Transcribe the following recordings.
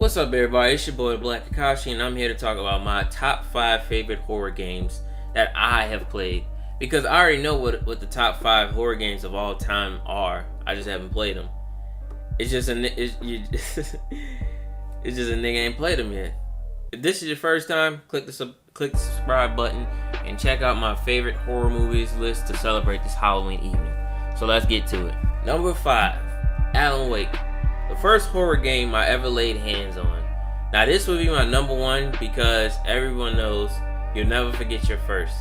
What's up, everybody? It's your boy Black Kakashi, and I'm here to talk about my top 5 favorite horror games that I have played. Because I already know what the top 5 horror games of all time are. I just haven't played them. It's just a nigga ain't played them yet. If this is your first time, click the subscribe button and check out my favorite horror movies list to celebrate this Halloween evening. So let's get to it. Number 5, Alan Wake. The first horror game I ever laid hands on. Now this would be my number 1 because everyone knows you'll never forget your first.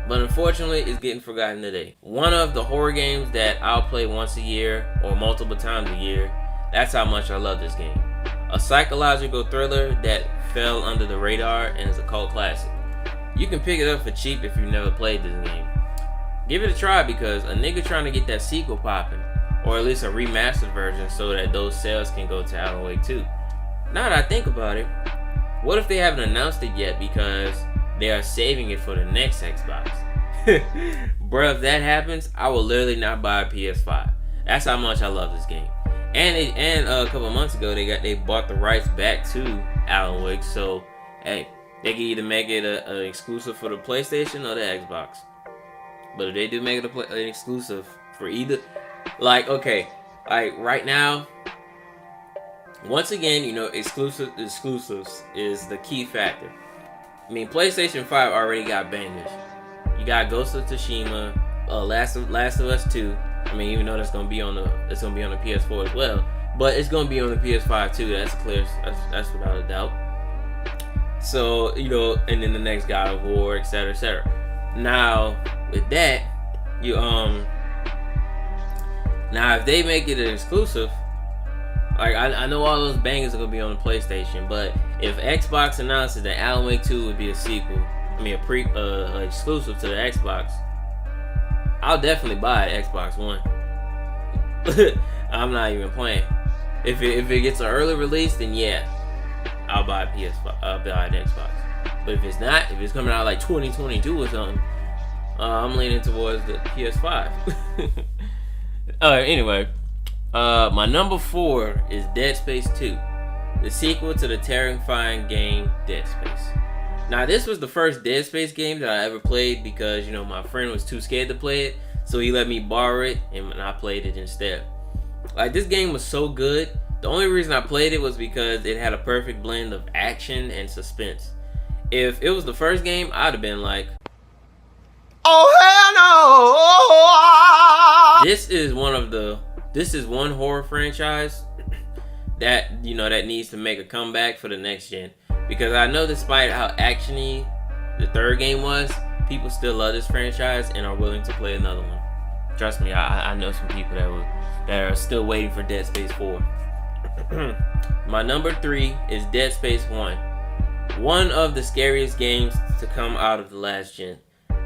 But unfortunately, it's getting forgotten today. One of the horror games that I'll play once a year or multiple times a year. That's how much I love this game. A psychological thriller that fell under the radar and is a cult classic. You can pick it up for cheap if you've never played this game. Give it a try because a nigga trying to get that sequel popping. Or at least a remastered version so that those sales can go to Alan Wake 2. Now that I think about it, what if they haven't announced it yet because they are saving it for the next Xbox? Bruh, if that happens, I will literally not buy a PS5. That's how much I love this game. And a couple months ago, they bought the rights back to Alan Wake, so hey, they can either make it an exclusive for the PlayStation or the Xbox. But if they do make it an exclusive for either, right now, once again, exclusives is the key factor. I mean, PlayStation 5 already got bangers. You got Ghost of Tsushima, Last of Us 2. I mean, even though it's gonna be on the PS4 as well, but it's gonna be on the PS5 too. That's clear. That's without a doubt. So and then the next God of War, etc., etc. Now with that, now if they make it an exclusive, I know all those bangers are gonna be on the PlayStation, but if Xbox announces that Alan Wake 2 would be a sequel, exclusive to the Xbox, I'll definitely buy an Xbox One. I'm not even playing. If it gets an early release, then yeah, I'll buy a PS5. I'll buy an Xbox. But if it's not, if it's coming out like 2022 or something, I'm leaning towards the PS5. Anyway, my number 4 is Dead Space 2, the sequel to the terrifying game Dead Space. Now, this was the first Dead Space game that I ever played because, my friend was too scared to play it, so he let me borrow it, and I played it instead. This game was so good. The only reason I played it was because it had a perfect blend of action and suspense. If it was the first game, I'd have been like, oh hell no! This is one horror franchise that that needs to make a comeback for the next gen. Because I know despite how actiony the third game was, people still love this franchise and are willing to play another one. Trust me, I know some people that are still waiting for Dead Space 4. My number 3 is Dead Space 1. One of the scariest games to come out of the last gen.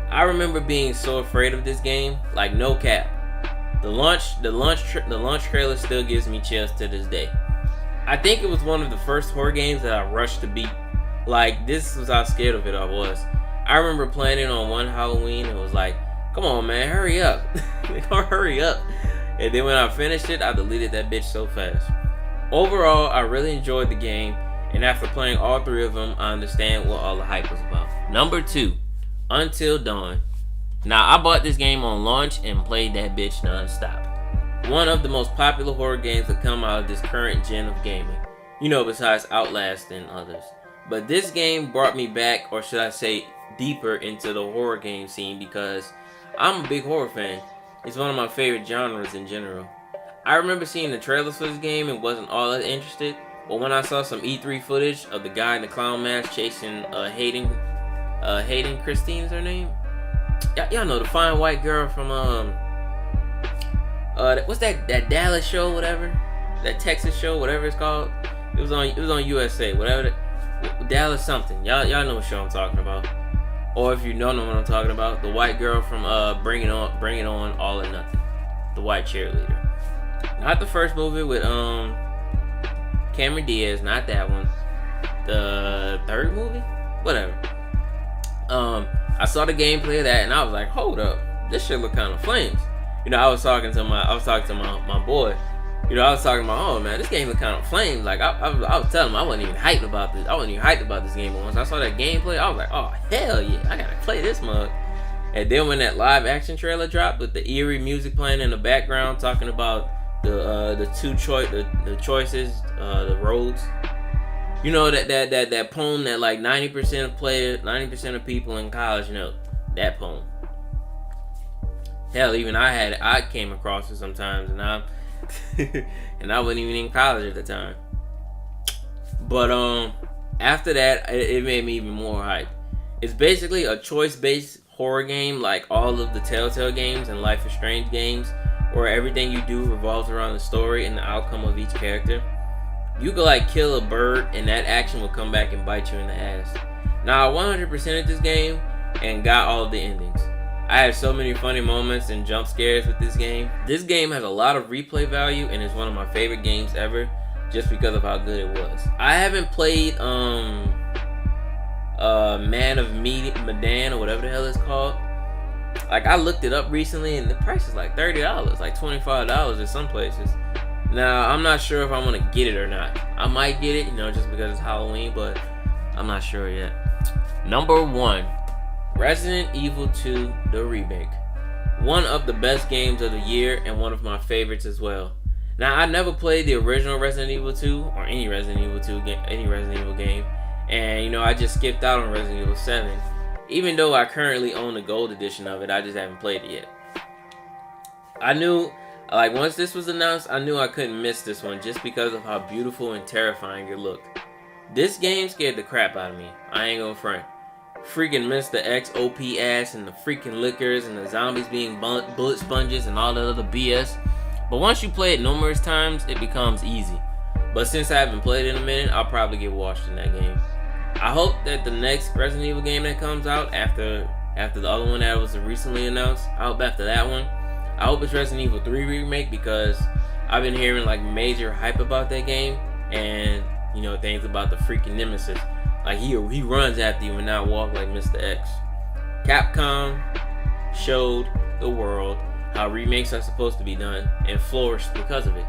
I remember being so afraid of this game, like no cap. The launch trailer still gives me chills to this day. I think it was one of the first horror games that I rushed to beat. This was how scared of it I was. I remember playing it on one Halloween and was like, come on man, hurry up. Hurry up. And then when I finished it, I deleted that bitch so fast. Overall, I really enjoyed the game, and after playing all 3 of them, I understand what all the hype was about. Number 2, Until Dawn. Now, I bought this game on launch and played that bitch non-stop. One of the most popular horror games that come out of this current gen of gaming. Besides Outlast and others. But this game brought me back, or should I say, deeper into the horror game scene because I'm a big horror fan. It's one of my favorite genres in general. I remember seeing the trailers for this game and wasn't all that interested. But when I saw some E3 footage of the guy in the clown mask chasing Hayden Christine's her name? Y'all know the fine white girl from what's that Dallas show, whatever, that Texas show, whatever it's called. It was on USA, whatever. Dallas something. Y'all know what show I'm talking about. Or if you don't know what I'm talking about, the white girl from Bring It On, All or Nothing, the white cheerleader. Not the first movie with Cameron Diaz, not that one. The third movie, whatever. I saw the gameplay of that and I was like, hold up, this shit look kind of flames. I was talking to my boy, You know, I was talking about, oh man, this game is kind of flames. Like I was telling him I wasn't even hyped about this. I wasn't even hyped about this game. Once I saw that gameplay, I was like, oh hell yeah, I gotta play this mug. And then when that live action trailer dropped with the eerie music playing in the background, talking about the choices, the roads. You know that poem that like 90% of people in college know that poem. Hell, even I came across it sometimes, and I wasn't even in college at the time. But after that, it made me even more hyped. It's basically a choice-based horror game, like all of the Telltale games and Life is Strange games, where everything you do revolves around the story and the outcome of each character. You could like kill a bird, and that action will come back and bite you in the ass. Now, I 100%ed this game and got all of the endings. I had so many funny moments and jump scares with this game. This game has a lot of replay value and is one of my favorite games ever, just because of how good it was. I haven't played Man of Medan or whatever the hell it's called. Like, I looked it up recently and the price is like $30, like $25 in some places. Now, I'm not sure if I'm gonna get it or not. I might get it, you know, just because it's Halloween, but I'm not sure yet. Number 1. Resident Evil 2, the remake. One of the best games of the year and one of my favorites as well. Now, I never played the original Resident Evil 2 or any Resident Evil game. And, you know, I just skipped out on Resident Evil 7. Even though I currently own the gold edition of it, I just haven't played it yet. I knew, like, once this was announced, I knew I couldn't miss this one just because of how beautiful and terrifying it looked. This game scared the crap out of me. I ain't gonna front. Freaking Mr. X OP ass and the freaking liquors and the zombies being bullet sponges and all that other BS. But once you play it numerous times, it becomes easy. But since I haven't played it in a minute, I'll probably get washed in that game. I hope that the next Resident Evil game that comes out after the other one that was recently announced, I hope after that one, I hope it's Resident Evil 3 remake, because I've been hearing like major hype about that game, and you know, things about the freaking Nemesis. Like he runs after you and not walk like Mr. X. Capcom showed the world how remakes are supposed to be done and flourished because of it,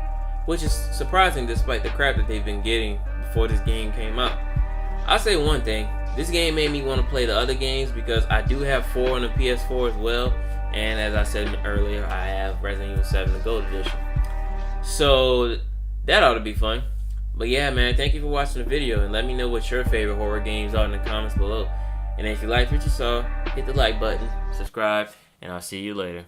which is surprising despite the crap that they've been getting before this game came out. I'll say one thing, this game made me want to play the other games because I do have 4 on the PS4 as well, and as I said earlier, I have Resident Evil 7 the Gold Edition. So that ought to be fun. But yeah, man, thank you for watching the video, and let me know what your favorite horror games are in the comments below. And if you liked what you saw, hit the like button, subscribe, and I'll see you later.